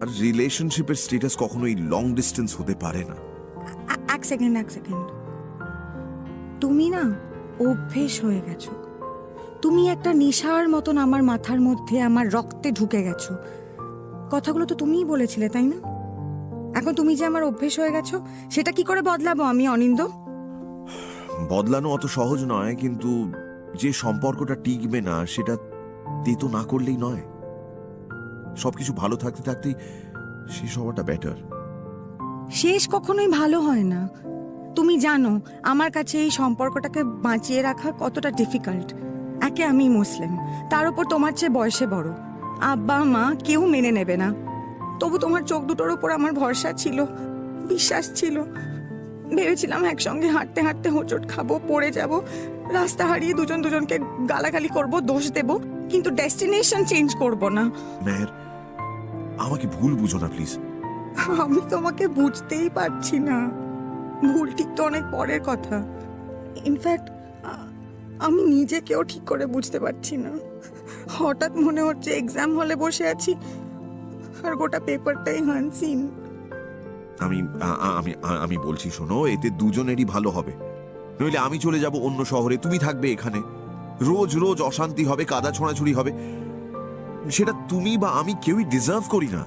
আর রিলেশনশিপের স্ট্যাটাস কখনোই long distance হতে পারে না। এক সেকেন্ড তুমি না অভ্যেস হয়ে গেছো। তুমি একটা নেশার মতন আমার মাথার মধ্যে, আমার রক্তে ঢুকে গেছো। কথাগুলো তো তুমিই বলেছিলে, তাই না? এখন তুমি যে আমার অভ্যেস হয়ে গেছো, সেটা কি করে বদলাবো আমি, অনিন্দ? বদলানো অত সহজ নয়, কিন্তু যে সম্পর্কটা টিকবে না সেটা তেতো না করলেই নয়। সবকিছু ভালো থাকতে থাকতেই শেষ হওয়াটা বেটার। শেষ কখনোই ভালো হয় না। তুমি জানো আমার কাছে এই সম্পর্কটাকে বাঁচিয়ে রাখা কতটা ডিফিকাল্ট। একে আমি মুসলিম, তার উপর তোমার চেয়ে বয়সে বড়। আব্বা মা কেউ মেনে নেবে না। তবু তোমার চোখ দুটোর উপর আমার ভরসা ছিল, বিশ্বাস ছিল। ভেবেছিলাম একসঙ্গে হাঁটতে হাঁটতে হোঁচট খাবো, পড়ে যাব, রাস্তা হারিয়ে দুজন দুজনকে গালাগালি করব, দোষ দেব, কিন্তু ডেস্টিনেশন চেঞ্জ করব না। মেহের, আমাকে ভুল বুঝো না প্লিজ। আমি তোমাকে বুঝতেই পারছি না। ভুল ঠিক তো অনেক পরের কথা। ইনফ্যাক্ট আমি নিজেকেও ঠিক করে বুঝতে পারছি না। হঠাৎ মনে হচ্ছে এক্সাম হলে বসে আছি আর গোটা পেপারটাই হানসিন। আমি আমি আমি বলছি শোনো, এতে দুজনেরই ভালো হবে। নইলে আমি চলে যাব অন্য শহরে, তুমি থাকবে এখানে। রোজ রোজ অশান্তি হবে, কাদা ছোঁড়াছুড়ি হবে। সেটা তুমি বা আমি কেউই ডিজার্ভ করি না।